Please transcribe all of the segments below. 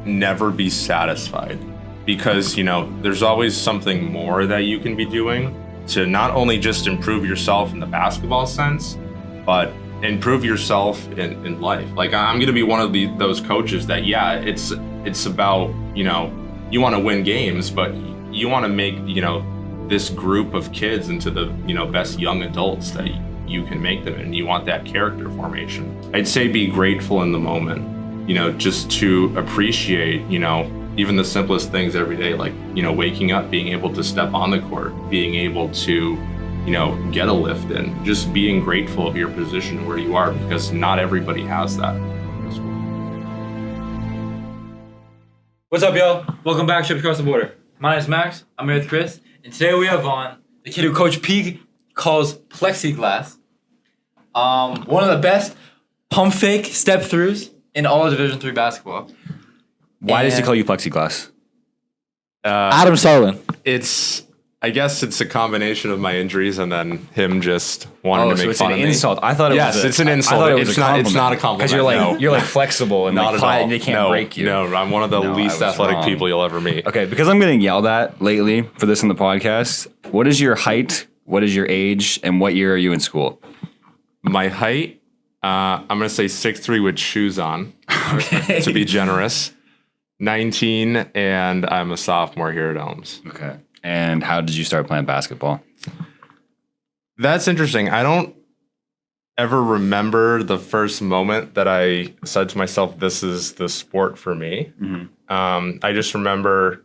never be satisfied because, there's always something more that you can be doing to not only just improve yourself in the basketball sense, but improve yourself in life. Like, I'm going to be one of those coaches that, it's about, you want to win games, but you want to make, this group of kids into the, best young adults that you can make them, and you want that character formation. I'd say be grateful in the moment, just to appreciate, even the simplest things every day, like, waking up, being able to step on the court, being able to, get a lift in, just being grateful of your position where you are, because not everybody has that. What's up, y'all? Welcome back to Ships Across the Border. My name is Max. I'm here with Chris. And today we have on the kid who Coach P calls plexiglass. One of the best pump fake step throughs in all of Division III basketball. Why does he call you plexiglass? Adam Sarlan. I guess it's a combination of my injuries and then him just wanting to make fun of me. It's an insult. I thought it was. Yes, it's an insult. It's not a compliment. Because you're like flexible and not like at all. And they can't break you. No, I'm one of the least athletic people you'll ever meet. Okay, because I'm getting yelled at lately for this in the podcast. What is your height? What is your age? And what year are you in school? My height, I'm going to say 6'3" with shoes on, to be generous. 19, and I'm a sophomore here at Elms. Okay. And how did you start playing basketball? That's interesting. I don't ever remember the first moment that I said to myself, this is the sport for me. Mm-hmm. I just remember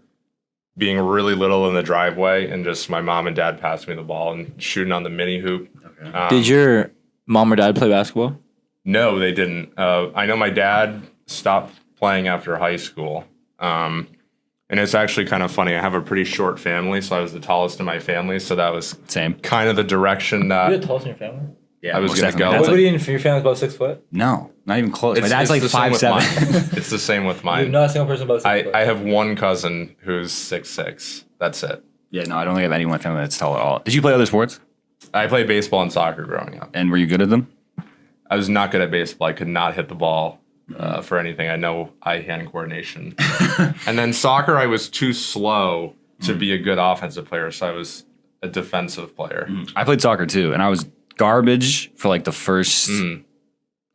being really little in the driveway and just my mom and dad passed me the ball and shooting on the mini hoop. Okay. Did your mom or dad play basketball? No, they didn't. I know my dad stopped playing after high school. And it's actually kind of funny. I have a pretty short family, so I was the tallest in my family. So that was kind of the direction that You're the tallest in your family? Yeah, I was going to go. What do you for your family about 6 foot? No, not even close. My dad's like 5'7". It's the same with mine. You're not a single person about 6 foot. I have one cousin who's 6'6". That's it. Yeah, no, I don't think I have anyone in my family that's tall at all. Did you play other sports? I played baseball and soccer growing up. And were you good at them? I was not good at baseball. I could not hit the ball. For anything. I know eye-hand coordination. And then soccer, I was too slow to be a good offensive player, so I was a defensive player. I played soccer too, and I was garbage for like the first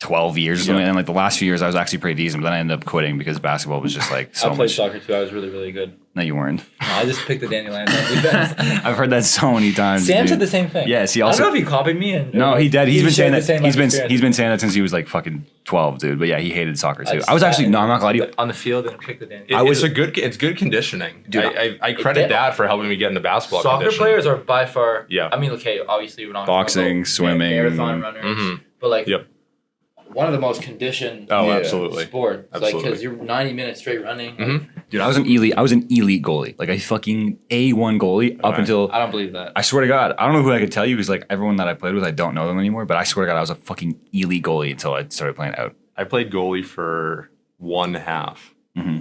12 years or something. And like the last few years, I was actually pretty decent, but then I ended up quitting because basketball was just like so much. I played soccer too. I was really, really good. No, you weren't. No, I just picked the dandelions on defense. I've heard that so many times. Sam said the same thing. Yes, he also. I don't know if he copied me. No, he did. He's been saying that. He's been saying that since he was like fucking 12, dude. But yeah, he hated soccer too. I was actually no, I'm not glad you on the field and picked the dandelions. It's good conditioning. Dude, I credit Dad for helping me get into basketball. Soccer players are by far. Yeah. I mean, okay, obviously we're not boxing, swimming, marathon runners, but like. Yep. One of the most conditioned absolutely. Sport. Like, because you're 90 minutes straight running. Mm-hmm. Dude, I was an elite goalie. Like, a fucking A1 goalie up until... I don't believe that. I swear to God. I don't know who I could tell you because, like, everyone that I played with, I don't know them anymore. But I swear to God, I was a fucking elite goalie until I started playing out. I played goalie for 1/2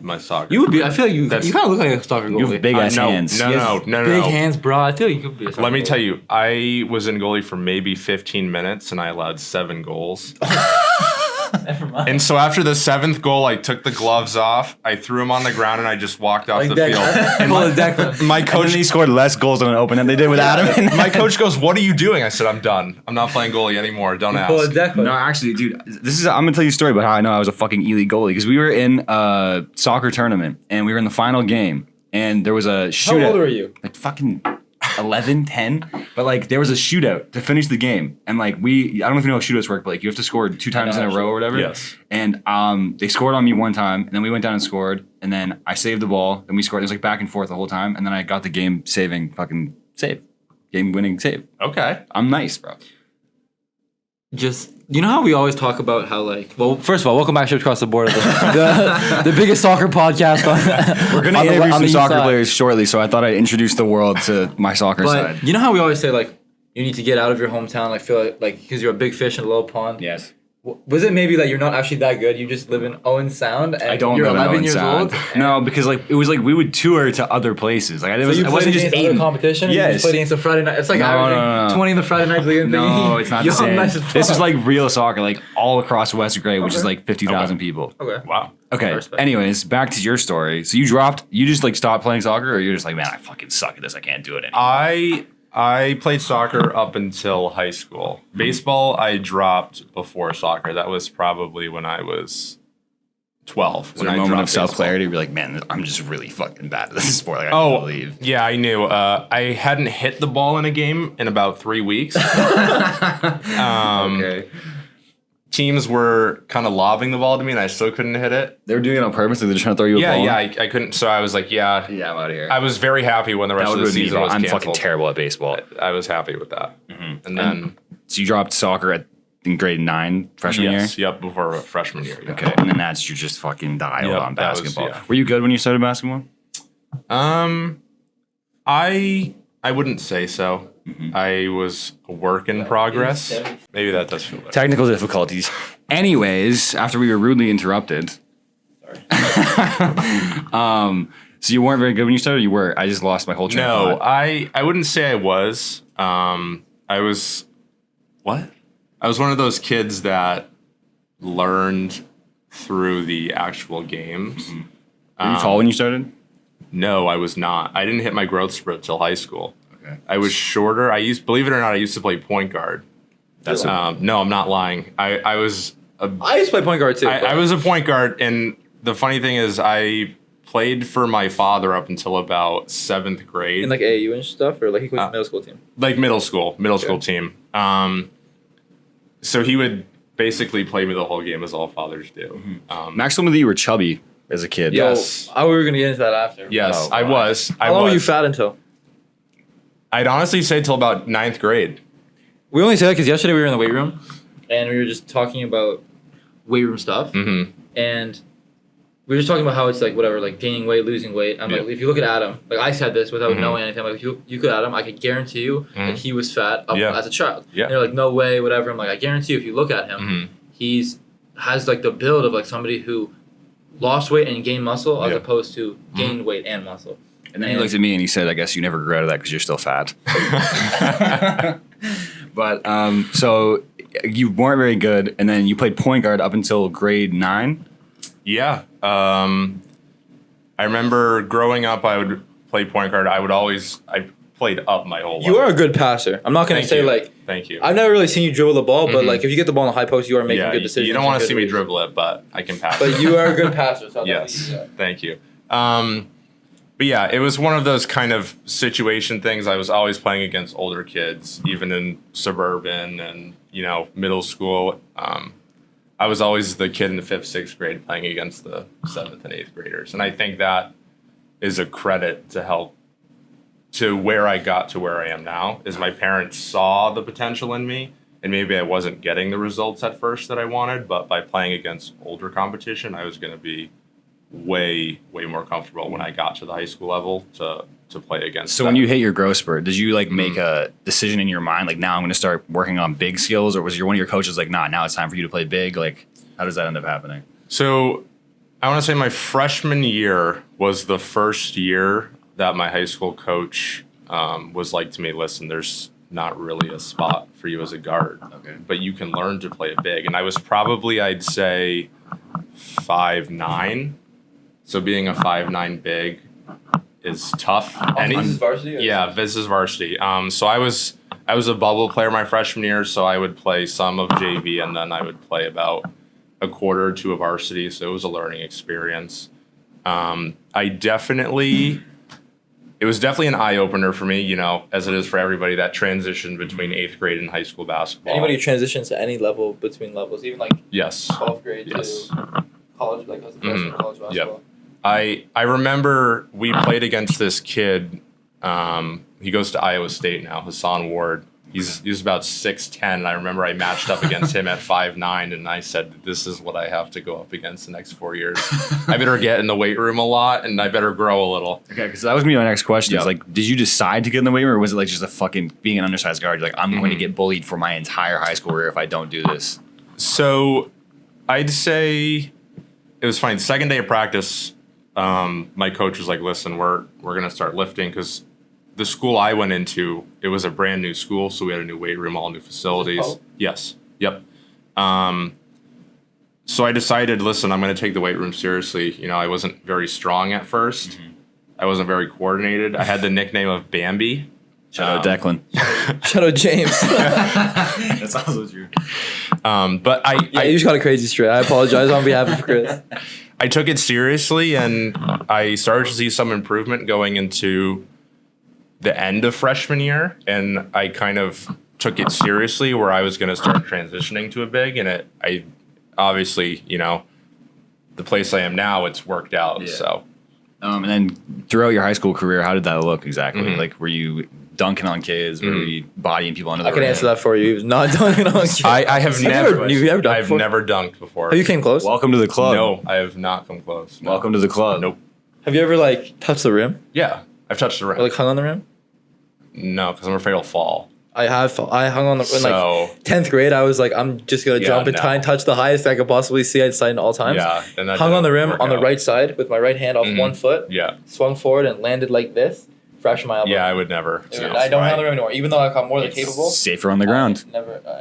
my soccer. You would be... I feel like you kind of look like a soccer goalie. You have big-ass hands. No. Big hands, bro. I feel like you could be a soccer Let me goalie. tell you, I was in goalie for maybe 15 minutes, and I allowed 7 goals. Never mind. And so after the 7th goal, I took the gloves off, I threw them on the ground, and I just walked off the field. And my coach, he scored less goals on an open than they did with Adam. My coach goes, "What are you doing?" I said, "I'm done. I'm not playing goalie anymore. Don't ask." No, actually, dude, I'm gonna tell you a story about how I know I was a fucking elite goalie because we were in a soccer tournament and we were in the final game and there was a shootout. How old were you? Like fucking 11, 10. But like there was a shootout to finish the game. And like I don't know if you know how shootouts work, but like you have to score 2 times in a row or whatever. Yes. And they scored on me one time and then we went down and scored and then I saved the ball and we scored. It was like back and forth the whole time. And then I got the game saving fucking save. Game winning save. Okay. I'm nice, bro. Just, you know how we always talk about how, like, well, first of all, welcome back to Ships Across the Border, the biggest soccer podcast. We're going to interview some soccer players shortly, so I thought I'd introduce the world to my soccer side. You know how we always say, like, you need to get out of your hometown, like, feel like, because you're a big fish in a little pond? Yes. Was it maybe that you're not actually that good? You just live in Owen Sound and I don't you're live in 11 Owen years Sound. old? No, because like it was like we would tour to other places. Like So you I played wasn't against just other eating. competition? Or you Yes. just played against the Friday night? It's like No, averaging no. 20 in the Friday night league. No, it's not the same. Nice as This is fuck. like real soccer, like all across West Grade, which is Okay. like 50,000 people. Okay. Wow. Okay. Respect. Anyways, back to your story. So you just like stopped playing soccer, or you're just like, man, I fucking suck at this. I can't do it anymore. I played soccer up until high school. Baseball, I dropped before soccer. That was probably when I was 12. Was there a moment of self-clarity? Be like, man, I'm just really fucking bad at this sport. Like, I Oh, can't believe. yeah, I knew. I hadn't hit the ball in a game in about 3 weeks. Okay. Teams were kind of lobbing the ball to me, and I still couldn't hit it. They were doing it on purpose. Like they're trying to throw you a ball. Yeah, I couldn't. So I was like, yeah, Yeah, I'm out of here. I was very happy when the rest of the season was I'm canceled. fucking terrible at baseball. I was happy with that. And then, So you dropped soccer in grade 9 freshman yes, yep, before freshman year. Yeah. year? Okay. And then that's you just fucking dialed Yep, on that was- basketball. yeah. Were you good when you started basketball? I wouldn't say so. I was a work in progress. Maybe that does feel better. Technical difficulties. Anyways, after we were rudely interrupted. So you weren't very good when you started? You were. I just lost my whole train of No, thought. I wouldn't say I was. I was what? I was one of those kids that learned through the actual games. Were you tall when you started? No, I was not. I didn't hit my growth spurt till high school. Okay. I was shorter. Believe it or not, I used to play point guard. That's No, I'm not lying. I was I used to play point guard too. I was a point guard, and the funny thing is, I played for my father up until about 7th grade, in like AAU and stuff, or like he coached middle school team. like middle school team. So he would basically play me the whole game, as all fathers do. Max told me that you were chubby as a kid. Yeah. Yes. We were gonna get into that after. Yes, Oh, I wow. was. How long were you fat until? I'd honestly say till about 9th grade. We only say that because yesterday we were in the weight room, and we were just talking about weight room stuff, Mm-hmm. and we were just talking about how it's like whatever, like gaining weight, losing weight. I'm like, Yeah. if you look at Adam, like I said this without Mhm. knowing anything, like if you look at Adam, I could guarantee you that he was fat up Yeah. as a child. Yeah. And they're like, no way, whatever. I'm like, I guarantee you, if you look at him, Mhm. he's has like the build of like somebody who lost weight and gained muscle as Yeah. opposed to gained weight and muscle. And then he looked at me and he said, I guess you never grew out of that because you're still fat. But so you weren't very good, and then you played point guard up until grade 9. Yeah. I remember growing up, I would play point guard. I played up my whole life. You are a good passer. I'm not gonna Thank say you. like Thank you. I've never really seen you dribble the ball, but Mhm. like if you get the ball in the high post, you are making Yeah, good decisions. you don't want to and see good me reads. dribble it, but I can pass. But you are a good passer. So I'll Yes, definitely do that. thank you. But yeah, it was one of those kind of situation things. I was always playing against older kids, even in suburban and middle school. I was always the kid in the 5th, 6th grade playing against the 7th and 8th graders, and I think that is a credit to where I got to where I am now. Is my parents saw the potential in me, and maybe I wasn't getting the results at first that I wanted, but by playing against older competition, I was going to be way more comfortable when I got to the high school level to play against. So them. when you hit your growth spurt, did you like make a decision in your mind, like now I'm going to start working on big skills, or was one of your coaches like, nah, now it's time for you to play big? Like, how does that end up happening? So I want to say my freshman year was the first year that my high school coach was like to me, listen, there's not really a spot for you as a guard, Okay. but you can learn to play it big. And I was probably, I'd say 5'9". So being a 5'9" big is tough. This is varsity? Or Yeah, this is varsity. So I was a bubble player my freshman year, so I would play some of JV and then I would play about a quarter or two of varsity. So it was a learning experience. It was definitely an eye opener for me, as it is for everybody, that transition between 8th grade and high school basketball. Anybody who transitions to any level between levels, even like Yes. 12th grade Yes. to college, like as a freshman college basketball. I remember we played against this kid. He goes to Iowa State now, Hassan Ward. He's about 6'10", and I remember I matched up against him at 5'9", and I said, this is what I have to go up against the next 4 years. I better get in the weight room a lot, and I better grow a little. Okay, because that was gonna be my next question. Yeah. Is like, did you decide to get in the weight room, or was it like just a fucking being an undersized guard? You're like, I'm going to get bullied for my entire high school career if I don't do this. So I'd say it was fine. Second day of practice, my coach was like, "Listen, we're gonna start lifting because the school I went into, it was a brand new school, so we had a new weight room, all new facilities." Oh. Yes. Yep. So I decided, listen, I'm going to take the weight room seriously. You know, I wasn't very strong at 1st. I wasn't very coordinated. I had the nickname of Bambi. Shout out Declan. Shout out James. That's also true. But You just got a crazy straight. I apologize on behalf of Chris. I took it seriously, and I started to see some improvement going into the end of freshman year, and I kind of took it seriously where I was going to start transitioning to a big, and I obviously, you know, the place I am now, it's worked out. Yeah. So, And then throughout your high school career, how did that look exactly? Mhm. Like, were you dunking on kids? Were you bodying people under the I can rim? answer that for you. He was not dunking on kids. I have You never, ever- you've ever dunked I've before? never dunked before. Have you came close? Welcome to the club. No, I have not come close. No. Welcome to the club. Nope. Have you ever like touched the rim Yeah, I've touched the rim. or like hung on the rim? No, because I'm afraid I'll fall. I have. I hung on the in So, like 10th grade. I was like, I'm just gonna Yeah, jump and no. try and touch the highest I could possibly see outside in all times. yeah. Then that Hung on the didn't rim work on the out. right side with my right hand off Mhm. one foot. Yeah, Swung forward and landed like this. Fractured my elbow. yeah, I would never. Dude, No. I don't hang on the rim anymore. Even though I'm more than capable. Safer on the ground. I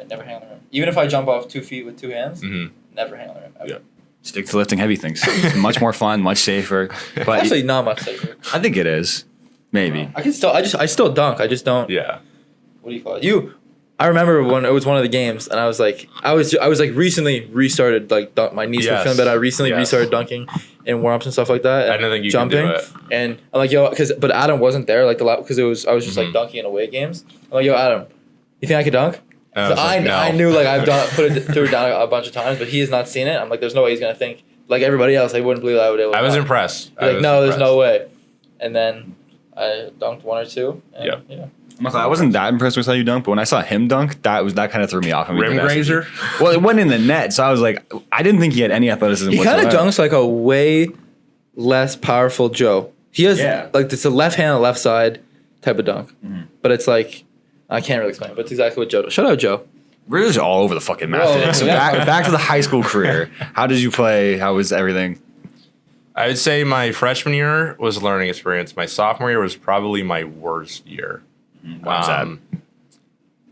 never hang on the rim. Even if I jump off 2 feet with 2 hands, Mhm. never hang on the rim. Ever. Yeah. Stick to lifting heavy things. It's much more fun, much safer. But Actually, not much safer. I think it is. Maybe. I can still. I still dunk. I just don't. Yeah. What do you call it? I remember when it was one of the games, and I was like recently restarted like my knees were Yes. feeling bad. I recently Yes. restarted dunking in warm ups and stuff like that. I And don't think you jumping. can do it. And I'm like, yo, but Adam wasn't there like because I was just like Mhm. dunking in away games. I'm like, yo, Adam, you think I could dunk? I So was like, no. I knew like I've threw it down a bunch of times, but he has not seen it. I'm like, there's no way he's gonna think like everybody else. I wouldn't believe I would. I was impressed. He's like, no, there's no way. And then I dunked 1 or 2. And, Yep. Yeah. I wasn't that impressed with how you dunk, but when I saw him dunk, that kind of threw me off. I mean, Rim the best- grazer. Well, it went in the net, so I was like, I didn't think he had any athleticism. He kind of whatsoever. dunks like a way less powerful Joe. He has Yeah. like it's a left hand, left side type of dunk, but it's like I can't really explain it, but it's exactly what Joe does. Shout out Joe. We're just all over the fucking map Whoa, today. So yeah. back to the high school career. How did you play? How was everything? I would say my freshman year was a learning experience. My sophomore year was probably my worst year. Why was that?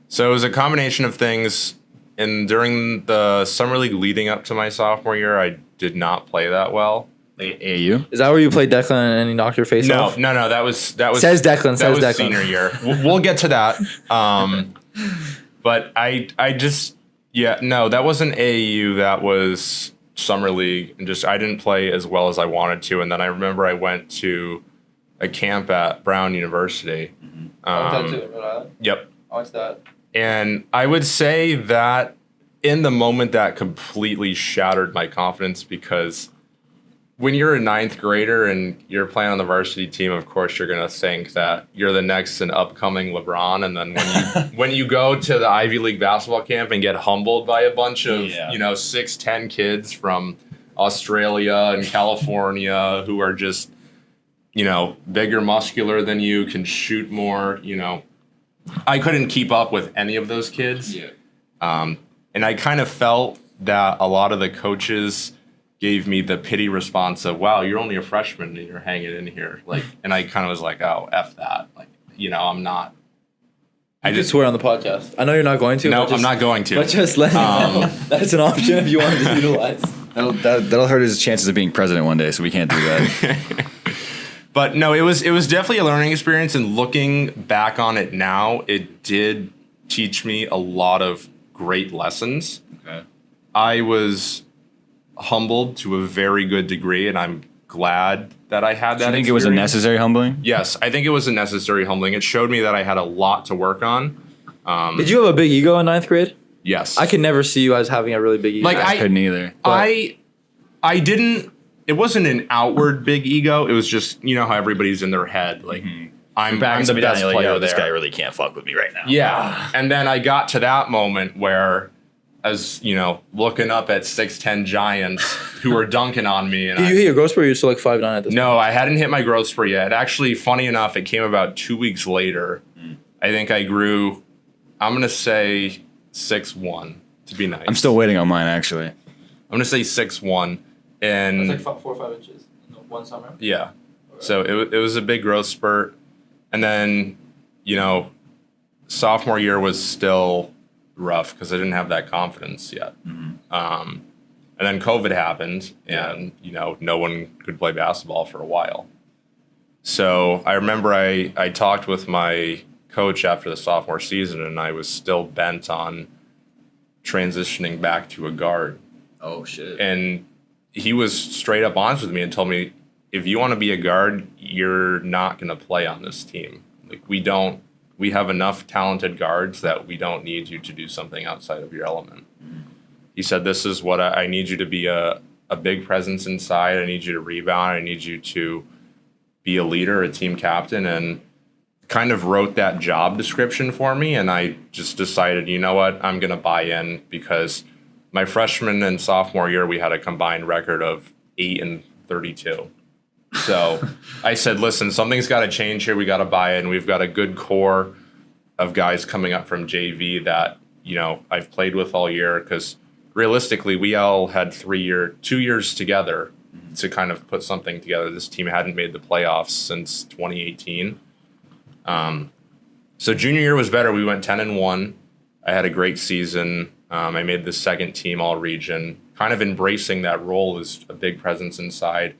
So it was a combination of things. And during the summer league leading up to my sophomore year, I did not play that well. AAU? Is that where you played Declan and he knocked your face No, off? no, that was Says Declan. that Says was Declan. senior year. We'll get to that. But I just that wasn't AAU. That was summer league, and just I didn't play as well as I wanted to. And then I remember I went to a camp at Brown University. I went to that too in Rhode Island. Yep. I went to that. And I would say that in the moment that completely shattered my confidence because when you're a ninth grader and you're playing on the varsity team, of course you're gonna think that you're the next and upcoming LeBron. And then when you go to the Ivy League basketball camp and get humbled by a bunch of 6'10" kids from Australia and California who are just bigger, muscular than you, can shoot more, I couldn't keep up with any of those kids. Yeah. And I kind of felt that a lot of the coaches gave me the pity response of, wow, you're only a freshman and you're hanging in here. And I kind of was like, oh, F that. I'm not. I just swear on the podcast. I know you're not going to. No, but I'm not going to. But just let me know that's an option if you wanted to utilize. That'll hurt his chances of being president one day, so we can't do that. But no, it was definitely a learning experience. And looking back on it now, it did teach me a lot of great lessons. Okay. I was humbled to a very good degree, and I'm glad that I had that. Do you think it was a experience. necessary humbling? Yes, I think it was a necessary humbling. It showed me that I had a lot to work on. Did you have a big ego in 9th grade? Yes. I could never see you as having a really big ego. Like, I couldn't either. I didn't. It wasn't an outward big ego. It was just how everybody's in their head. Like I'm the best player This there. guy really can't fuck with me right now. Yeah. And then I got to that moment where, as looking up at 6'10" giants who were dunking on me. And Did you hit your growth spurt or you're still like 5'9" at this No, I hadn't hit my growth spurt yet. Actually, funny enough, it came about 2 weeks later. I think I grew, I'm going to say 6'1". to be nice. I'm still waiting on mine, actually. I'm gonna say 6'1", and That's like 4 or 5 inches in one summer. yeah. So it was a big growth spurt, and then sophomore year was still rough because I didn't have that confidence yet. And then COVID happened, and no one could play basketball for a while. So I remember I talked with my coach after the sophomore season, and I was still bent on transitioning back to a guard. Oh, shit. And he was straight up honest with me and told me, if you want to be a guard, you're not going to play on this team. Like, we have enough talented guards that we don't need you to do something outside of your element. He said, this is what I need you to be a big presence inside. I need you to rebound. I need you to be a leader, a team captain, and kind of wrote that job description for me. And I just decided, you know what, I'm going to buy in, because my freshman and sophomore year, we had a combined record of 8-32. So I said, listen, something's got to change here. We got to buy in. We've got a good core of guys coming up from JV that, I've played with all year, because realistically, we all had 2 years together to kind of put something together. This team hadn't made the playoffs since 2018. So junior year was better. We went 10-1. I had a great season. I made the second team all region, kind of embracing that role as a big presence inside.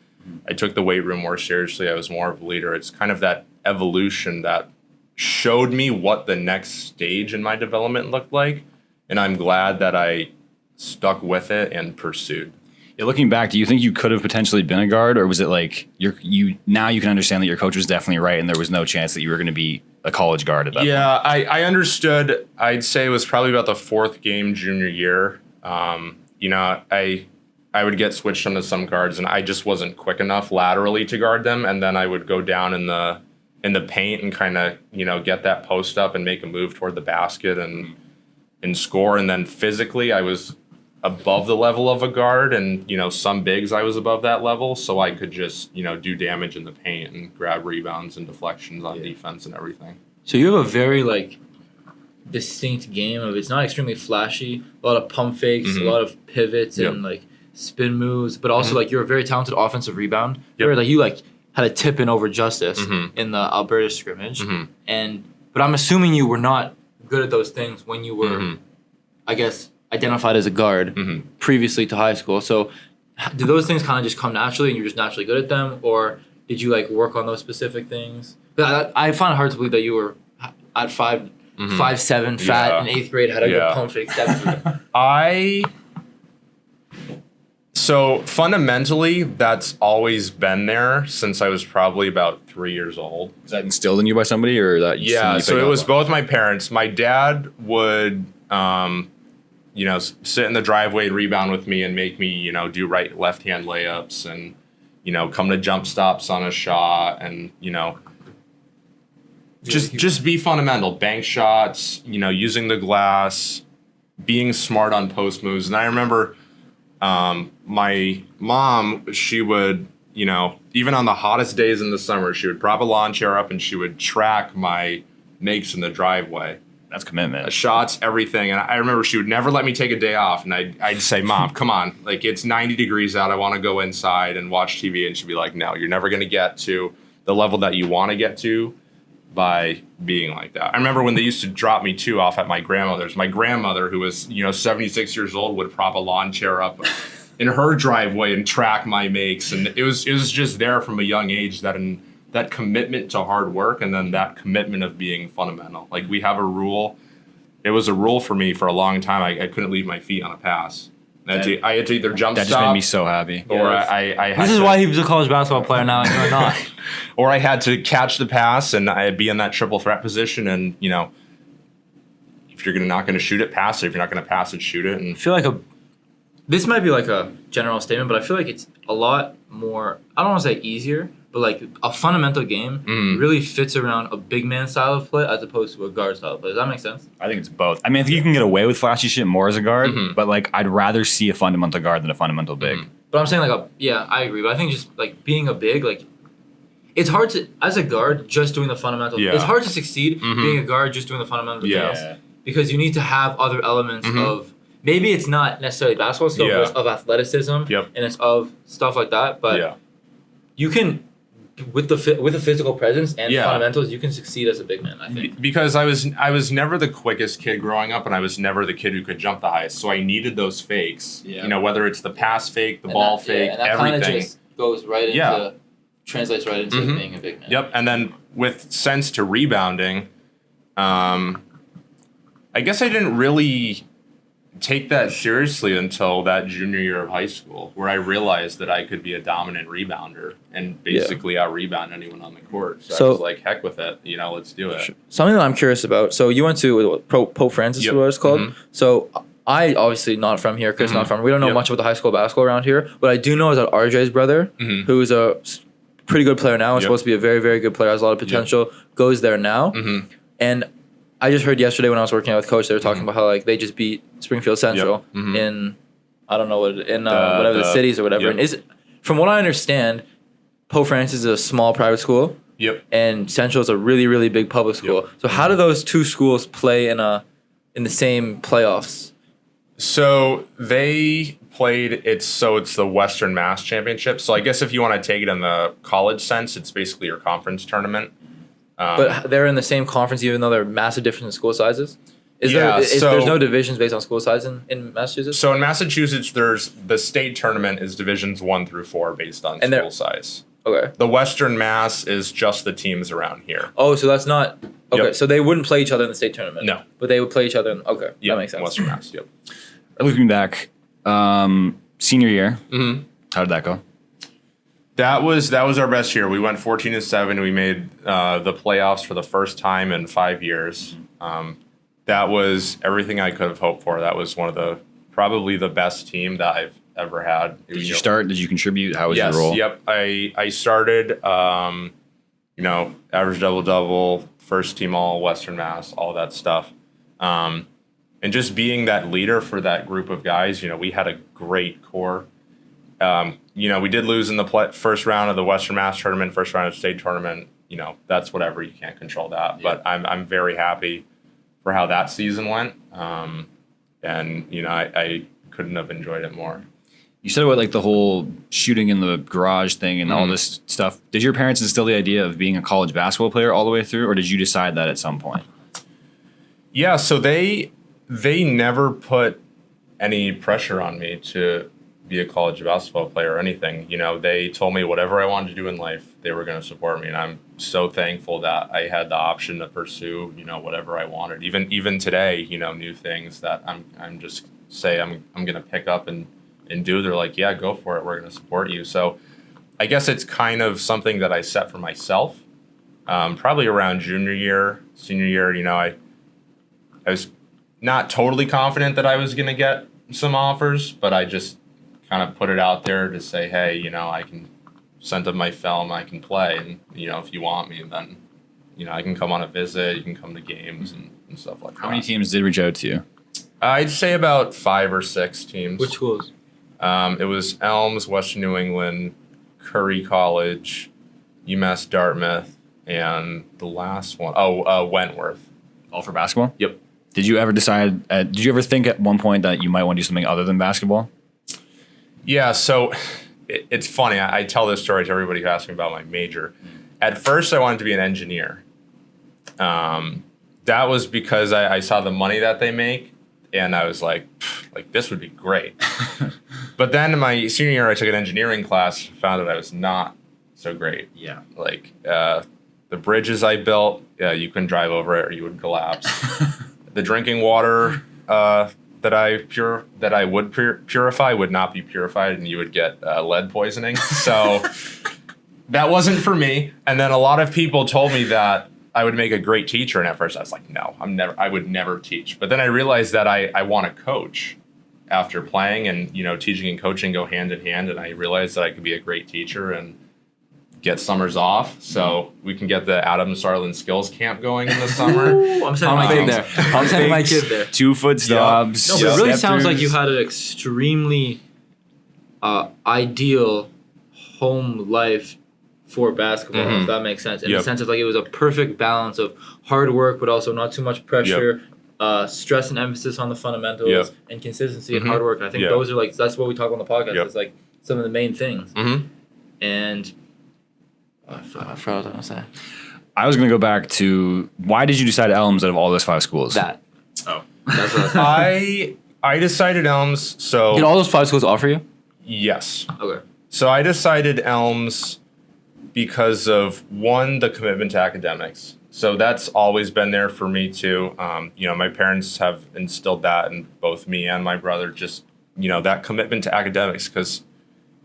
I took the weight room more seriously. I was more of a leader. It's kind of that evolution that showed me what the next stage in my development looked like. And I'm glad that I stuck with it and pursued. Yeah, looking back, do you think you could have potentially been a guard, or was it like now you can understand that your coach was definitely right and there was no chance that you were going to be a college guard at that point? Yeah, I understood. I'd say it was probably about the fourth game junior year. I would get switched onto some guards, and I just wasn't quick enough laterally to guard them, and then I would go down in the paint and kind of get that post up and make a move toward the basket and score. And then physically, I was above the level of a guard, and some bigs I was above that level, so I could just do damage in the paint and grab rebounds and deflections on defense and everything. So you have a very distinct game of, it's not extremely flashy, a lot of pump fakes, a lot of pivots and spin moves, but also you're a very talented offensive rebound. Yep. Where you had a tip in over Justice in the Alberta scrimmage, but I'm assuming you were not good at those things when you were, I guess, identified as a guard previously to high school. So did those things kind of just come naturally and you're just naturally good at them, or did you work on those specific things? But I find it hard to believe that you were at 5'7", fat in 8th grade, had a good pump fake step. So fundamentally, that's always been there since I was probably about 3 years old. Was that instilled in you by somebody, or that? So it was both my parents. My dad would, sit in the driveway and rebound with me and make me, do right, left-hand layups and, come to jump stops on a shot and, just be fundamental. Bank shots, using the glass, being smart on post moves. And I remember my mom, she would, even on the hottest days in the summer, she would prop a lawn chair up and she would track my makes in the driveway. That's commitment. Shots, everything. And I remember she would never let me take a day off. And I'd say, Mom, come on. It's 90 degrees out. I want to go inside and watch TV. And she'd be like, no, you're never going to get to the level that you want to get to by being like that. I remember when they used to drop me too off at my grandmother's. My grandmother, who was 76 years old, would prop a lawn chair up in her driveway and track my makes, and it was just there from a young age, that commitment to hard work, and then that commitment of being fundamental. We have a rule. It was a rule for me for a long time. I couldn't leave my feet on a pass. I had to either jump that stop. That just made me so happy. Or I had This is why he was a college basketball player now and you're not. Or I had to catch the pass and I'd be in that triple threat position, and if you're not going to shoot it, pass it. If you're not going to pass it, shoot it. And I feel this might be a general statement, but I feel it's a lot more, I don't want to say easier, but a fundamental game really fits around a big man style of play as opposed to a guard style of play. Does that make sense? I think it's both. I think you can get away with flashy shit more as a guard, but I'd rather see a fundamental guard than a fundamental big. But I'm saying I agree, but I think just being a big, it's hard to, as a guard, just doing the fundamentals. Yeah. It's hard to succeed being a guard just doing the fundamentals. Yeah. Because you need to have other elements of maybe it's not necessarily basketball skill, but it's of athleticism. Yep. And it's of stuff like that. But you can, with a physical presence and fundamentals, you can succeed as a big man, I think. Because I was never the quickest kid growing up, and I was never the kid who could jump the highest. So I needed those fakes. Yeah. You know, whether it's the pass fake, the ball fake, and that everything. Kind of just goes right into, translates right into being a big man. Yep. And then with sense to rebounding, I guess I didn't really take that seriously until that junior year of high school, where I realized that I could be a dominant rebounder and basically out-rebound anyone on the court. So I was like, heck with it. You know, let's do it. Something that I'm curious about. So you went to Pope Francis, what it's called. So I obviously not from here. Chris not from. We don't know much about the high school basketball around here. What I do know is that RJ's brother, who is a pretty good player now, is supposed to be a very, very good player, has a lot of potential, goes there now. And I just heard yesterday when I was working out with Coach, they were talking about how like they just beat Springfield Central in, I don't know what, whatever the cities or whatever. And from what I understand, Pope Francis is a small private school. And Central is a really, really big public school. So how do those two schools play in the same playoffs? So they played, it's the Western Mass Championship. So I guess if you want to take it in the college sense, it's basically your conference tournament. But they're in the same conference even though they're massive difference in school sizes? There's no divisions based on school size in Massachusetts? So in Massachusetts, there's the state tournament is divisions 1 through 4 based on school size. Okay. The Western Mass is just the teams around here. Oh, so that's not... Okay, so they wouldn't play each other in the state tournament? No. But they would play each other in... Okay, that makes sense. Western Mass, Looking back, senior year, how did that go? That was our best year. We went 14-7. We made the playoffs for the first time in 5 years. That was everything I could have hoped for. That was one of probably the best team that I've ever had. Did you start? Did you contribute? How was your role? Yep. I started. Average double, first team all Western Mass, all that stuff. And just being that leader for that group of guys, we had a great core. We did lose in the first round of the Western Mass tournament, first round of the state tournament. That's whatever. You can't control that. Yeah. But I'm very happy for how that season went. I couldn't have enjoyed it more. You said about like the whole shooting in the garage thing and all this stuff. Did your parents instill the idea of being a college basketball player all the way through, or did you decide that at some point? Yeah, so they never put any pressure on me to be a college basketball player or anything. They told me whatever I wanted to do in life, they were going to support me, and I'm so thankful that I had the option to pursue, whatever I wanted. Even today, new things that I'm just say I'm going to pick up and do. They're like, yeah, go for it. We're going to support you. So I guess it's kind of something that I set for myself. Probably around junior year, senior year, I was not totally confident that I was going to get some offers, but I just kind of put it out there to say, hey, I can send up my film, I can play, and if you want me, then I can come on a visit, you can come to games and stuff like that. How many teams did reach out to you? I'd say about 5 or 6 teams. Which schools? It was Elms, Western New England, Curry College, UMass Dartmouth, and the last one, Wentworth. All for basketball? Yep. Did you ever decide? Did you ever think at one point that you might want to do something other than basketball? Yeah. So it's funny. I tell this story to everybody who asks me about my major. At first, I wanted to be an engineer. That was because I saw the money that they make. And I was like, this would be great. But then in my senior year, I took an engineering class, found that I was not so great. Yeah. The bridges I built, you couldn't drive over it or you would collapse. The drinking water that I would purify would not be purified, and you would get lead poisoning. So that wasn't for me. And then a lot of people told me that I would make a great teacher, and at first I was like, no, I would never teach. But then I realized that I want to coach after playing, and teaching and coaching go hand in hand, and I realized that I could be a great teacher and get summers off, so we can get the Adam Sarlan skills camp going in the summer. Ooh, I'm sending my kid there. I'm sending my kid there. 2-foot stubs. No, but it really sounds like you had an extremely ideal home life for basketball, if that makes sense. In the sense of it was a perfect balance of hard work, but also not too much pressure. stress and emphasis on the fundamentals Yep. and consistency and hard work. And I think those are like that's what we talk on the podcast. Yep. It's like some of the main things. Mm-hmm. And I forgot what I was gonna say. I was going to go back to why did you decide Elms out of all those 5 schools? That. Oh. That's what I was saying. I decided Elms. So Did all those 5 schools offer you? yes. Okay. So I decided Elms because of one, the commitment to academics. So that's always been there for me too. My parents have instilled that in both me and my brother. Just that commitment to academics, because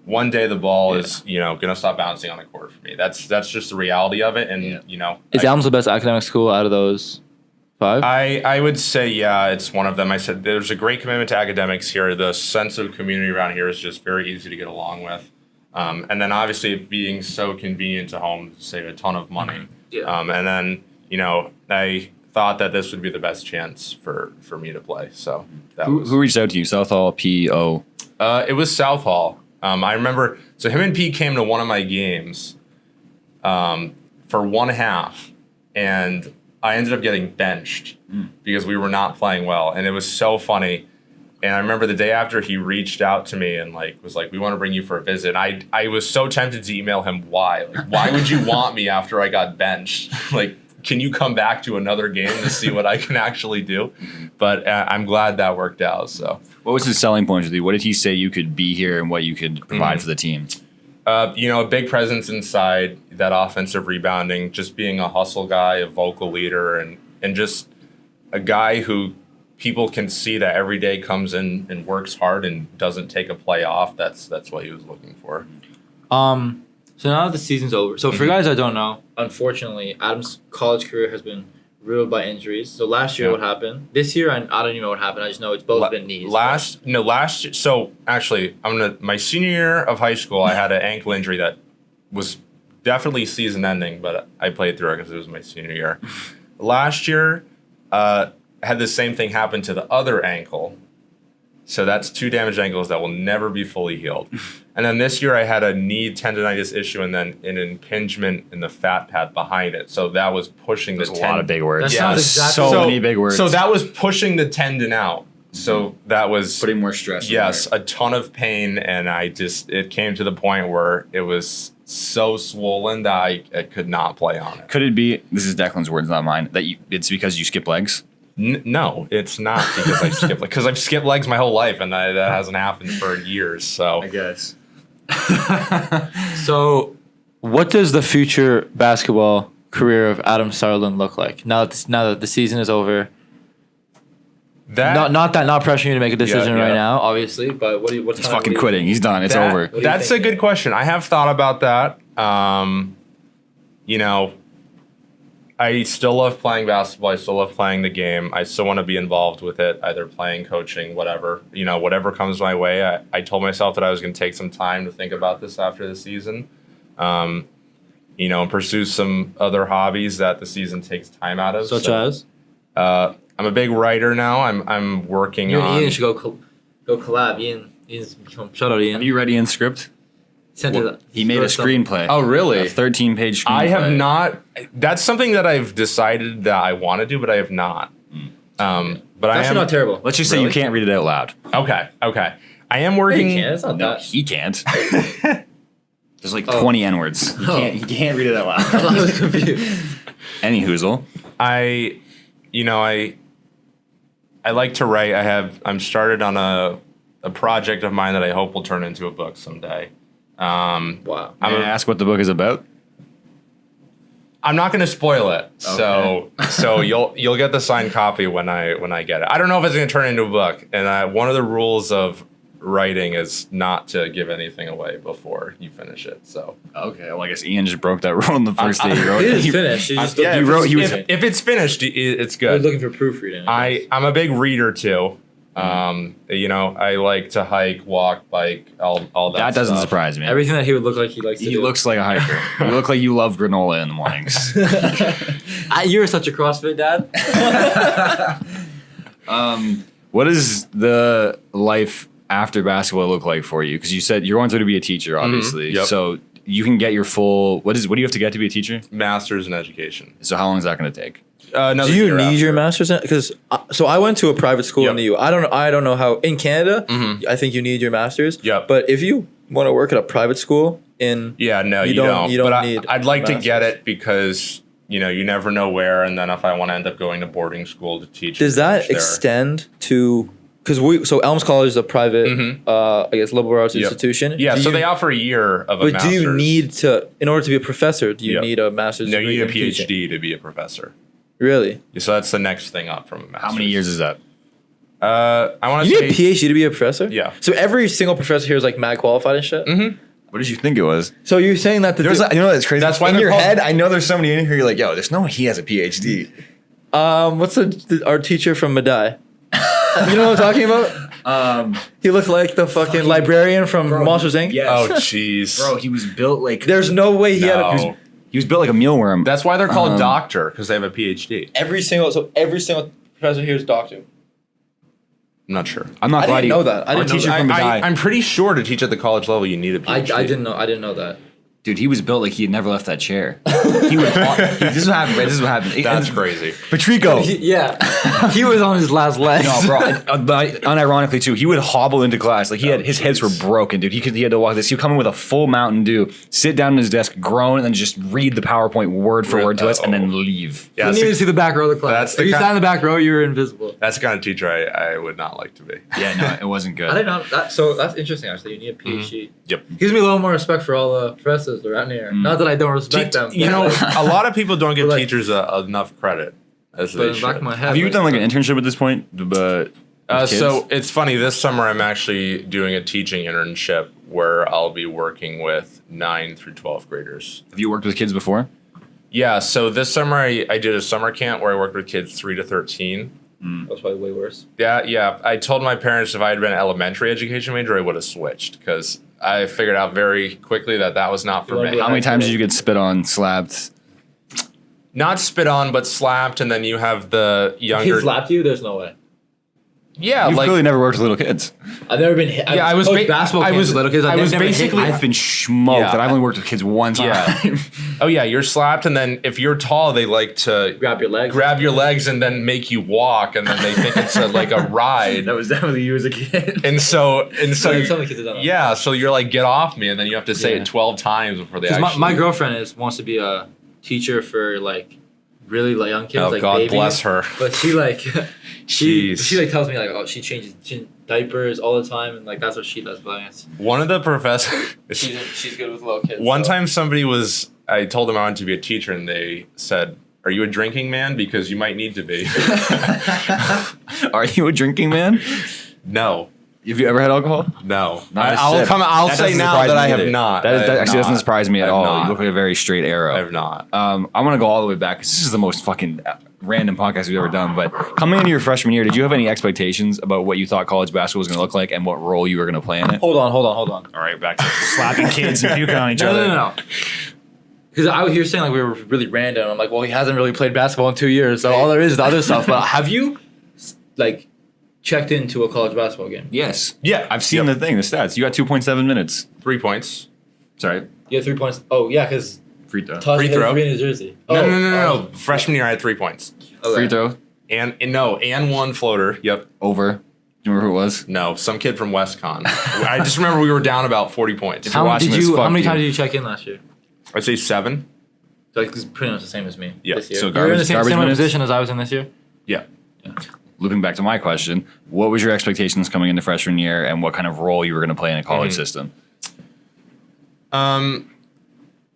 one day the ball is gonna stop bouncing on the court for me. That's just the reality of it. And Is Elms the best academic school out of those 5? I would say it's one of them. I said there's a great commitment to academics here. The sense of community around here is just very easy to get along with. And then obviously it being so convenient to home, save a ton of money. Yeah. And then, I thought that this would be the best chance for me to play. So Who reached out to you? Southall, P.O.? it was South Hall. I remember, so him and Pete came to one of my games for one half, and I ended up getting benched because we were not playing well. And it was so funny. And I remember the day after he reached out to me and was like, we want to bring you for a visit. I was so tempted to email him why. Why would you want me after I got benched? Can you come back to another game to see what I can actually do? But I'm glad that worked out. So, What was his selling point with you? What did he say you could be here and what you could provide for the team? a big presence inside, that offensive rebounding, just being a hustle guy, a vocal leader, and just a guy who people can see that every day comes in and works hard and doesn't take a play off. That's what he was looking for. So now that the season's over, so for guys that don't know, unfortunately, Adam's college career has been riddled by injuries. So last year, what happened? This year, I don't even know what happened. I just know it's both been knees. Last year. So actually, my senior year of high school, I had an ankle injury that was definitely season ending, but I played through it because it was my senior year. Last year, I had the same thing happen to the other ankle. So that's 2 damaged ankles that will never be fully healed. And then this year I had a knee tendonitis issue and then an impingement in the fat pad behind it. So that was pushing There's the a lot of big words. That sounds exactly so many big words. So that was pushing the tendon out. So that was putting more stress. Yes, a ton of pain, and it came to the point where it was so swollen that I could not play on it. Could it be? This is Declan's words, not mine. That it's because you skip legs. No, it's not because I skipped because I've skipped legs my whole life, and that hasn't happened for years. So guess. So, what does the future basketball career of Adam Sarlan look like now that the season is over? that Not pressuring you to make a decision Yeah, right yeah. now, obviously. But what's He's fucking quitting. He's done. It's that- over. do you That's think? a good question. I have thought about that. I still love playing basketball. I still love playing the game. I still want to be involved with it, either playing, coaching, whatever. Whatever comes my way. I told myself that I was going to take some time to think about this after the season. And pursue some other hobbies that the season takes time out of. Such as? I'm a big writer now. I'm working You on. and Ian should go collab. Ian's become. Shout out Ian. Are you ready in script? Sent it. He made a screenplay. Oh, really? A 13-page screenplay. I have not. That's something that I've decided that I want to do, but I have not. But I That's am not terrible. Let's just say you can't read it out loud. Okay. I am Yeah, working. you can. It's not No, that. he can't. There's like 20 N-words. He can't read it out loud. I was confused. Any hoozle. I like to write. I'm started on a project of mine that I hope will turn into a book someday. Wow. May I ask what the book is about? I'm not going to spoil it, so you'll get the signed copy when I get it. I don't know if it's going to turn into a book, and one of the rules of writing is not to give anything away before you finish it. So Okay, well I guess Ian just broke that rule on the first day he wrote It it. is finished. You just yeah, he if wrote- it's- he was- if it's finished, it's You're good. looking for proofreading. I'm a big reader too. I like to hike, walk, bike, all that. That doesn't stuff. surprise me. Everything that he would look like he likes to He do. looks like a hiker. You look like you love granola in the mornings. You're such a CrossFit dad. What does the life after basketball look like for you? Because you said you're wanting to be a teacher, obviously. Yep. So you can get your full. What do you have to get to be a teacher? Masters in education. So how long is that going to take? Another Do you year need your after. master's? Because so I went to a private school in Yep. the U. I don't know how in Canada. I think you need your master's. Yep. But if you want to work at a private school in Yeah, no, you don't- you don't but need I'd like a to get master's. it because you never know where, and then if I want to end up going to boarding school to teach, does that English there. extend to because Elms College is a private I guess liberal arts Yep. institution. Yeah, Do so you- they offer a year of a But master's. do you need to in order to be a professor? Do you Yep. need a master's? No, you degree need a in teaching? PhD to be a professor. Really? So that's the next thing up from a master's. How many years is that? I want You to need a say PhD to be a professor? Yeah. So every single professor here is like mad qualified and shit. What did you think it was? So you're saying that There's, you know, that's crazy. That's why in they're your called- head. I know there's somebody in here. You're like, yo, there's no way he has a PhD. what's our teacher from Madai? You know what I'm talking about? He looked like the fucking librarian from Monsters Inc. Yes. Oh, jeez. Bro, he was built like There's no way he had No. he was built like a mealworm. That's why they're called doctor, because they have a PhD. every single professor here is doctor. I'm not sure. I'm not I glad didn't know that. I Our didn't know teacher that. from Madai. I'm pretty sure to teach at the college level, you need a PhD. I didn't know that. Dude, he was built like he had never left that chair. This is what happened. This is what happened. That's And crazy. Patrico. Yeah, he was on his last leg. No, bro. But unironically too, he would hobble into class like he had his hips were broken, dude. He had to walk this. He would come in with a full Mountain Dew, sit down at his desk, groan, and then just read the PowerPoint word for word to us, and then leave. Yeah, You that's need to the, see the back row of the class. that's the if you kind- sat in the back row, you were invisible. that's the kind of teacher I would not like to be. Yeah, no, it wasn't good. I didn't know that. So that's interesting. Actually, you need a PhD. Yep. Gives me a little more respect for all the professors around here. Not that I don't respect them. You know, a lot of people don't give But like- teachers enough credit as but they in the back should. of my head, Have you done like an internship at this point? But with kids? So it's funny. This summer, I'm actually doing a teaching internship where I'll be working with 9 through 12 graders. have you worked with kids before? Yeah. So this summer, I did a summer camp where I worked with kids 3 to 13. That's probably way worse. Yeah. I told my parents if I had been an elementary education major, I would have switched because I figured out very quickly that was not for wanna me. be How many times did you get spit on, slapped? Not spit on, but slapped, and then you have the He younger. slapped you? There's no way. Yeah, You've like clearly never worked with little kids. I've never been hit. Yeah, I was coached ba- basketball I games was- with little kids. I I've was never hit basically- my- I've been smoked, Yeah. and I've only worked with kids one time. Yeah. Oh yeah, you're slapped, and then if you're tall, they like to grab your legs. grab your legs and then make you walk, and then they think it's like a ride. That was definitely you as a kid. And so Some of the kids have done that. yeah, so you're like, get off me, and then you have to say Yeah. it 12 times before they 'Cause actually. my girlfriend wants to be a teacher for like really like young kids. Oh, like God babies. bless her. But she like she Jeez. like tells me like she changes diapers all the time and like that's what she does. But I guess One of the professors. she's good with little kids. One so. time, I told them I wanted to be a teacher, and they said, "Are you a drinking man? Because you might need to be." Are you a drinking man? No. Have you ever had alcohol? No. Not a I'll sip. come. I'll That say doesn't now surprise that me I have either. not. That I have actually doesn't not. surprise me at I have all. not. You look like a very straight arrow. I have not. I want to go all the way back because this is the most fucking random podcast we've ever done. But coming into your freshman year, did you have any expectations about what you thought college basketball was going to look like and what role you were going to play in it? Hold on. All right, back to slapping kids and puking on each other. No. Because I was here saying like we were really random. I'm like, well, he hasn't really played basketball in 2 years, so all there is the other stuff. But have you like checked into a college basketball game? Yes. Yeah. I've seen the thing, the stats. You got 2.7 minutes. 3 points. Sorry. You have 3 points. Oh yeah, because Free throw. Toss Free throw. in his jersey. No. Freshman year, I had 3 points. Okay. Free throw. And one floater. Yep. Over. Do you remember who it was? No, some kid from WestCon. I just remember we were down about 40 points. If you're watching this, How fuck many you. times did you check in last year? I'd say 7. Like it's pretty much the same as me. Yeah, This year. so You were in the garbage same minutes? position as I was in this year. Yeah. Looping back to my question, what was your expectations coming into freshman year and what kind of role you were going to play in a college system?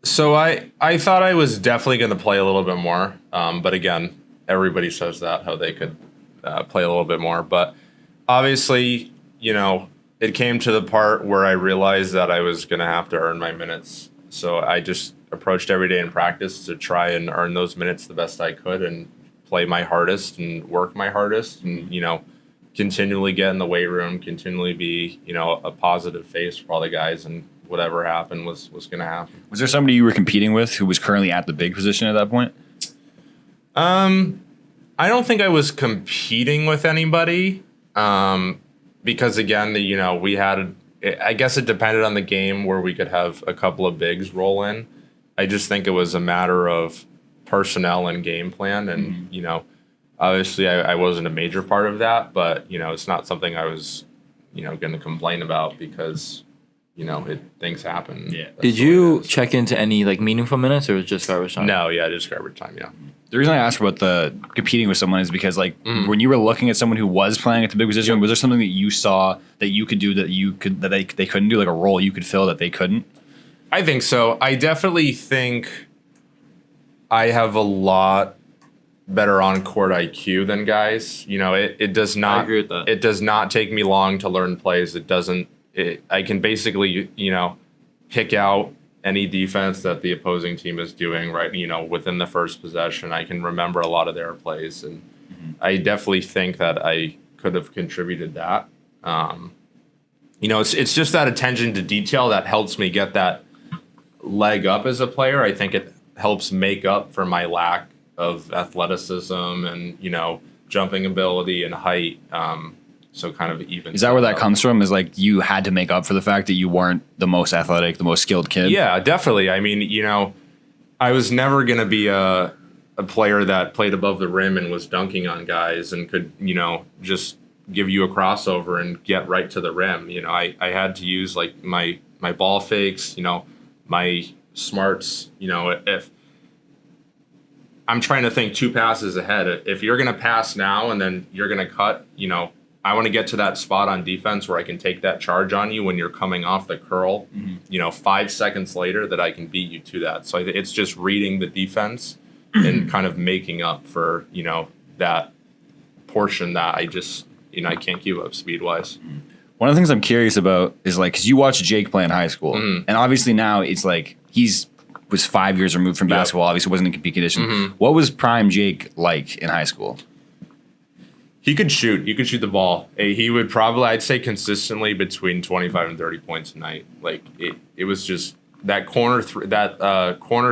So I thought I was definitely going to play a little bit more. But again, everybody says that, how they could play a little bit more. But obviously, it came to the part where I realized that I was going to have to earn my minutes. So I just approached every day in practice to try and earn those minutes the best I could and play my hardest and work my hardest and, continually get in the weight room, continually be, a positive face for all the guys, and whatever happened was going to happen. Was there somebody you were competing with who was currently at the big position at that point? I don't think I was competing with anybody because, again, we had, I guess it depended on the game where we could have a couple of bigs roll in. I just think it was a matter of personnel and game plan. And, you know, obviously I wasn't a major part of that, but, you know, it's not something I was, you know, going to complain about because, you know, things happen. Yeah. Did you check into any like meaningful minutes, or was it just garbage time? No, yeah, just garbage time, yeah. The reason I asked about the competing with someone is because, like, when you were looking at someone who was playing at the big position, was there something that you saw that you could do that they couldn't do, like a role you could fill that they couldn't? I think so. I definitely think I have a lot better on court IQ than guys. You know, it does not. I agree with that. It does not take me long to learn plays. I can basically, you know, pick out any defense that the opposing team is doing, right? You know, within the first possession, I can remember a lot of their plays, and I definitely think that I could have contributed that. You know, it's just that attention to detail that helps me get that leg up as a player. I think it helps make up for my lack of athleticism and, you know, jumping ability and height. So kind of even. Is that where that comes from? Is like you had to make up for the fact that you weren't the most athletic, the most skilled kid? Yeah, definitely. I mean, you know, I was never going to be a player that played above the rim and was dunking on guys and could, you know, just give you a crossover and get right to the rim. You know, I had to use like my ball fakes, you know, my smarts. You know, if I'm trying to think 2 passes ahead, if you're going to pass now and then you're going to cut, you know, I want to get to that spot on defense where I can take that charge on you when you're coming off the curl, you know, 5 seconds later that I can beat you to that. So it's just reading the defense and kind of making up for, you know, that portion that I just, you know, I can't keep up speed-wise. One of the things I'm curious about is like, because you watch Jake play in high school, and obviously now it's like was 5 years removed from basketball, obviously wasn't in compete condition. What was prime Jake like in high school? He could shoot. He could shoot the ball. He would probably, I'd say, consistently between 25 and 30 points a night. Like it was just that corner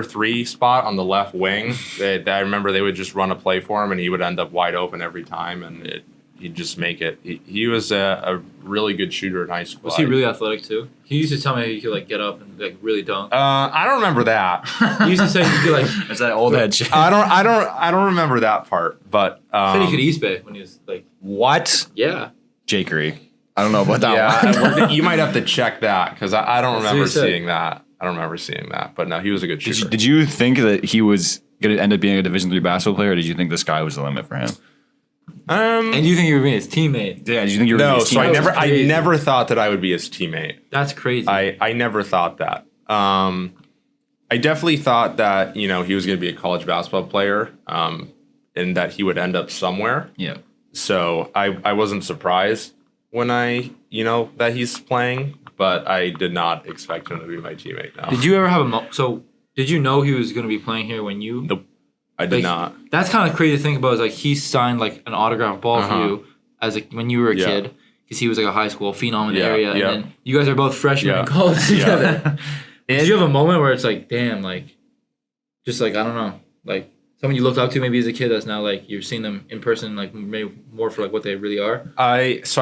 three spot on the left wing. I remember they would just run a play for him, and he would end up wide open every time, and he'd just make it. He was a really good shooter in high school. Was he really athletic too? He used to tell me he could like get up and like really dunk. I don't remember that. He used to say he could like. That's that old head shit. I don't remember that part. But said he could East Bay when he was like. What? Yeah. Jakery. I don't know about that one. You might have to check that because I don't That's remember what he said. seeing that. I don't remember seeing that. But no, he was a good shooter. Did you think that he was going to end up being a Division III basketball player, or did you think the sky was the limit for him? And you think you were being his teammate? Yeah, did you think you were No, his so teammate? I never thought that I would be his teammate. That's crazy. I never thought that. I definitely thought that, you know, he was going to be a college basketball player, and that he would end up somewhere. Yeah. So I wasn't surprised when that he's playing, but I did not expect him to be my teammate. No. Did you ever have so did you know he was going to be playing here when you? Nope. I did not. That's kind of crazy to think about. Is like he signed like an autograph ball for you as when you were a kid, because he was like a high school phenom in the area, and then you guys are both freshmen in college together. Did you have a moment where it's like, damn, like, just like I don't know, like someone you looked up to maybe as a kid that's now like you're seeing them in person, like maybe more for like what they really are? It's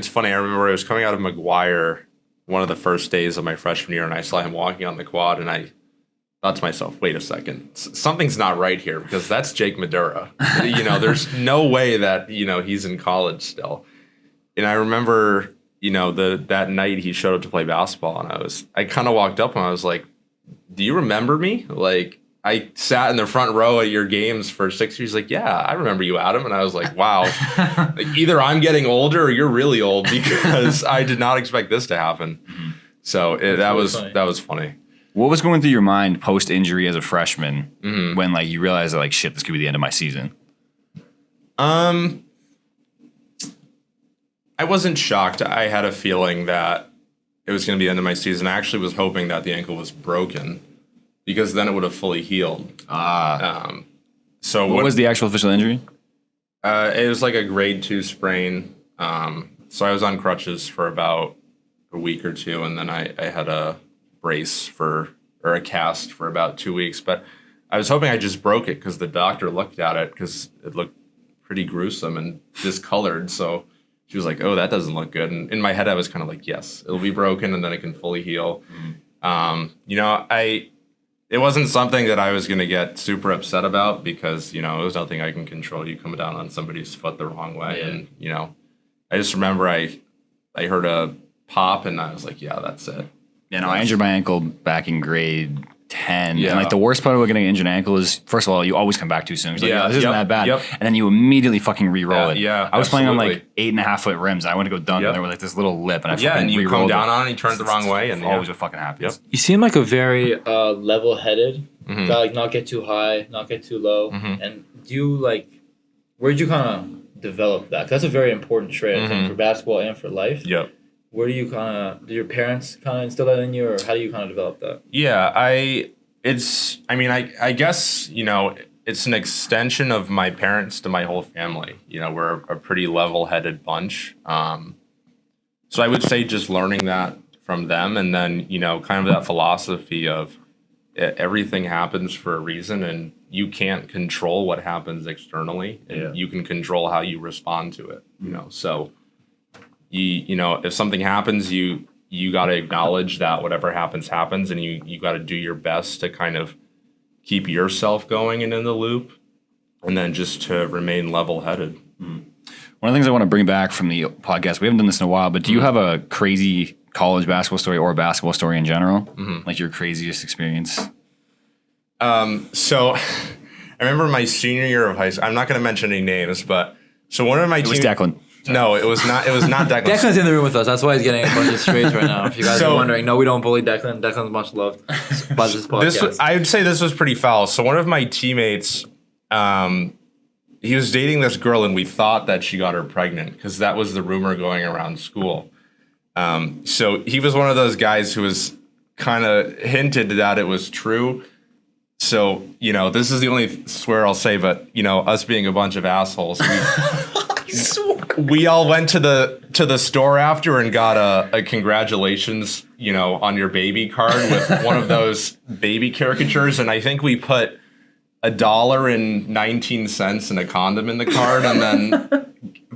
funny. I remember I was coming out of McGuire one of the first days of my freshman year, and I saw him walking on the quad, and I thought to myself, wait a second, something's not right here, because that's Jake Midura. You know, there's no way that, you know, he's in college still. And I remember, you know, that night he showed up to play basketball, and I kind of walked up and I was like, do you remember me? Like, I sat in the front row at your games for 6 years. Like, yeah, I remember you, Adam. And I was like, wow, like, either I'm getting older or you're really old, because I did not expect this to happen. So that was funny. What was going through your mind post injury as a freshman when like you realized that like shit, this could be the end of my season? I wasn't shocked. I had a feeling that it was going to be the end of my season. I actually was hoping that the ankle was broken, because then it would have fully healed. So what was the actual official injury? It was like a grade 2 sprain. So I was on crutches for about a week or two, and then I had a brace or a cast for about 2 weeks. But I was hoping I just broke it, because the doctor looked at it, because it looked pretty gruesome and discolored. So she was like, oh, that doesn't look good. And in my head, I was kind of like, yes, it'll be broken and then it can fully heal. You know, it wasn't something that I was going to get super upset about because, it was nothing I can control. You come down on somebody's foot the wrong way. Yeah. And, I just remember I heard a pop and I was like, yeah, that's it. Yeah, no, I injured my ankle back in grade 10. Yeah. And like the worst part about getting an injured ankle is, first of all, you always come back too soon. It's like, Yeah, this isn't yep, that bad. yep. And then you immediately fucking re-roll it. Yeah, I was playing on like absolutely. 8.5 foot rims. And I went to go dunk Yep. and there was like this little lip. And I Yeah, fucking and you come re-rolled down it. on it, you turn it the wrong way. And Always what fucking happens. Yep. You seem like a very level-headed Mhm. guy. Like not get too high, not get too low. Mhm. And do you like? Where'd you kind of develop that? 'Cause that's a very important trait I think, Mhm. for basketball and for life. Yep. Where do you kind of? Do your parents kind of instill that in you, or how do you kind of develop that? Yeah, I guess, it's an extension of my parents to my whole family. We're a pretty level-headed bunch. So I would say just learning that from them and then, kind of that philosophy of everything happens for a reason and you can't control what happens externally and you can control how you respond to it, So if something happens, you got to acknowledge that whatever happens and you got to do your best to kind of keep yourself going and in the loop and then just to remain level-headed. One of the things I want to bring back from the podcast, we haven't done this in a while, but do you have a crazy college basketball story or a basketball story in general? Like your craziest experience? So I remember my senior year of high school, I'm not going to mention any names, but so one of my It was Declan. No, it was not Declan. Declan's in the room with us. That's why he's getting a bunch of straights right now. If you guys are wondering, no, we don't bully Declan. Declan's much loved by this podcast. I would say this was pretty foul. So one of my teammates, he was dating this girl, and we thought that she got her pregnant because that was the rumor going around school. So he was one of those guys who was kind of hinted that it was true. So, this is the only swear I'll say, but, us being a bunch of assholes, we all went to the store after and got a congratulations, on your baby card with one of those baby caricatures. And I think we put $1.19 in a condom in the card and then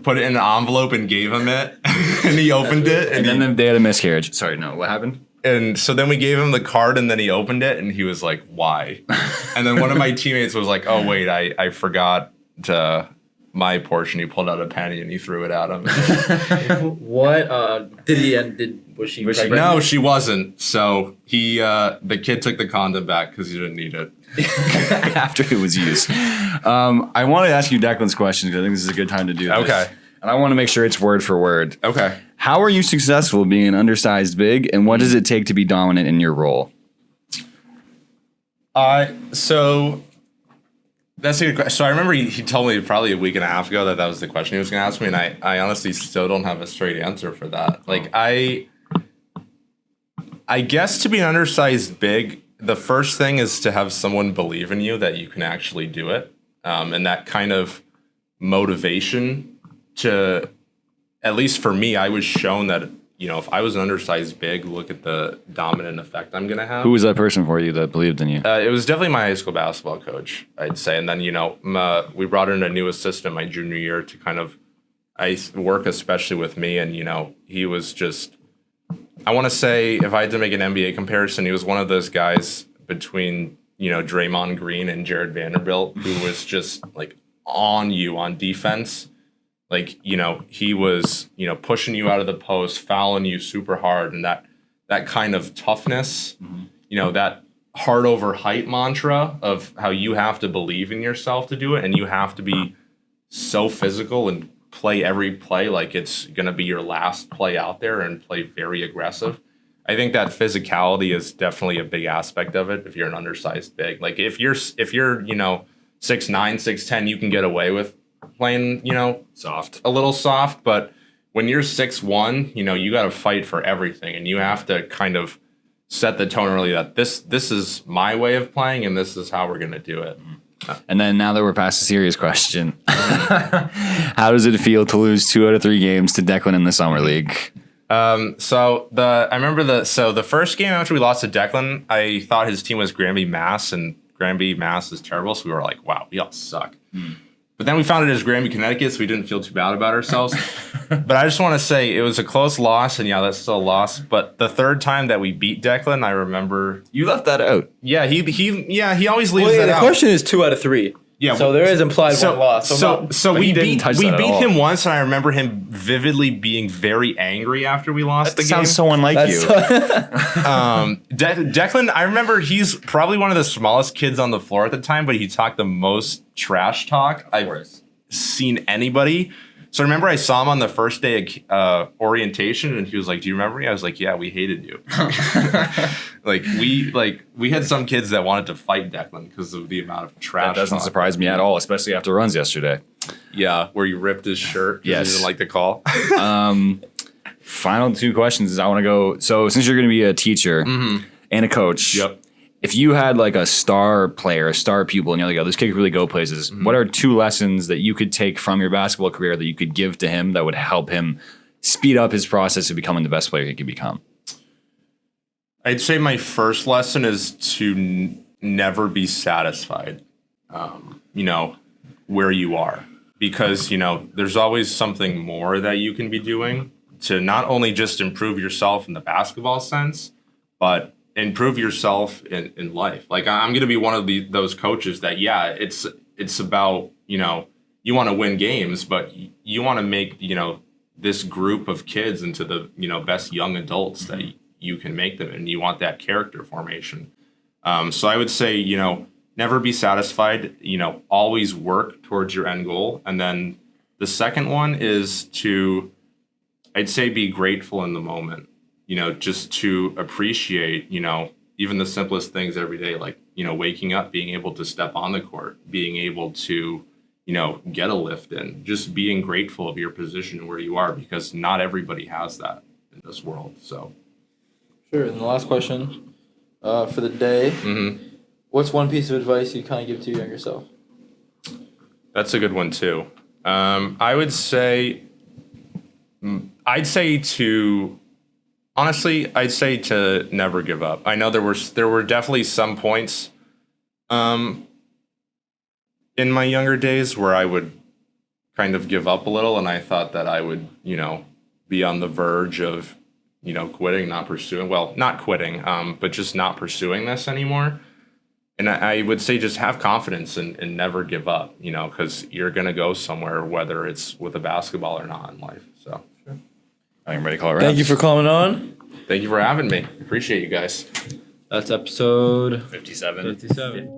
put it in an envelope and gave him it. And he opened it. And then they had a miscarriage. Sorry, no, what happened? And so then we gave him the card and then he opened it and he was like, why? And then one of my teammates was like, oh, wait, I forgot my portion. He pulled out a penny and he threw it at him. What was she pregnant? No, she wasn't. So the kid took the condom back because he didn't need it. After it was used. I want to ask you Declan's question because I think this is a good time to do this. Okay. And I want to make sure it's word for word. Okay. How are you successful being an undersized big, and what does it take to be dominant in your role? So that's a good question. So I remember he told me probably a week and a half ago that was the question he was going to ask me, and I honestly still don't have a straight answer for that. Like I guess to be an undersized big, the first thing is to have someone believe in you that you can actually do it, and that kind of motivation to, at least for me, I was shown that, if I was an undersized big, look at the dominant effect I'm going to have. Who was that person for you that believed in you? It was definitely my high school basketball coach, I'd say. And then, we brought in a new assistant my junior year to kind of work especially with me. And, he was just, I want to say, if I had to make an NBA comparison, he was one of those guys between, Draymond Green and Jared Vanderbilt who was just like on you on defense. Like, he was, pushing you out of the post, fouling you super hard. And that kind of toughness, that heart over height mantra of how you have to believe in yourself to do it. And you have to be so physical and play every play like it's going to be your last play out there and play very aggressive. I think that physicality is definitely a big aspect of it if you're an undersized big. Like if you're 6'9", 6'10", you can get away with playing, Soft. a little soft, but when you're 6'1", you got to fight for everything, and you have to kind of set the tone early that this is my way of playing, and this is how we're gonna do it. And then now that we're past the serious question, how does it feel to lose 2 out of 3 games to Declan in the summer league? So the first game after we lost to Declan, I thought his team was Granby Mass, and Granby Mass is terrible, so we were like, wow, we all suck. But then we found it as Granby, Connecticut, so we didn't feel too bad about ourselves. But I just want to say it was a close loss, and yeah, that's still a loss. But the third time that we beat Declan, I remember. You left that out. Yeah, he always leaves that the out. question is 2 out of 3. Yeah, so there is implied one loss. So But he we didn't beat touch that at all. him once, and I remember him vividly being very angry after we lost the game. Sounds so unlike you. Declan, I remember he's probably one of the smallest kids on the floor at the time, but he talked the most trash talk I've seen anybody. So I remember I saw him on the first day of orientation, and he was like, "Do you remember me?" I was like, "Yeah, we hated you." we had some kids that wanted to fight Declan because of the amount of trash. That doesn't talk. surprise me at all, especially after runs yesterday. Yeah, where you ripped his shirt. Yes. He didn't like the call. Final 2 questions is I want to go. So since you're going to be a teacher and a coach, Yep. if you had like a star player, a star pupil, and you're like, oh, this kid could really go places, what are 2 lessons that you could take from your basketball career that you could give to him that would help him speed up his process of becoming the best player he could become? I'd say my first lesson is to never be satisfied, where you are. Because, there's always something more that you can be doing to not only just improve yourself in the basketball sense, but improve yourself in life. Like, I'm going to be one of those coaches that, yeah, it's about, you want to win games, but you want to make, this group of kids into the, best young adults that you can make them, and you want that character formation. So I would say, never be satisfied, always work towards your end goal. And then the second one is to, I'd say, be grateful in the moment, just to appreciate, even the simplest things every day, like, waking up, being able to step on the court, being able to, get a lift in, just being grateful of your position where you are, because not everybody has that in this world. So. Sure. And the last question for the day. What's one piece of advice you kind of give to your younger self? That's a good one too. I'd say to never give up. I know there were definitely some points in my younger days where I would kind of give up a little, and I thought that I would, be on the verge of, quitting, not quitting, but just not pursuing this anymore. And I would say just have confidence and never give up, because you're going to go somewhere, whether it's with a basketball or not in life. So I'm ready to call it. Thank you for coming on. Thank you for having me. Appreciate you guys. That's episode 57. 57.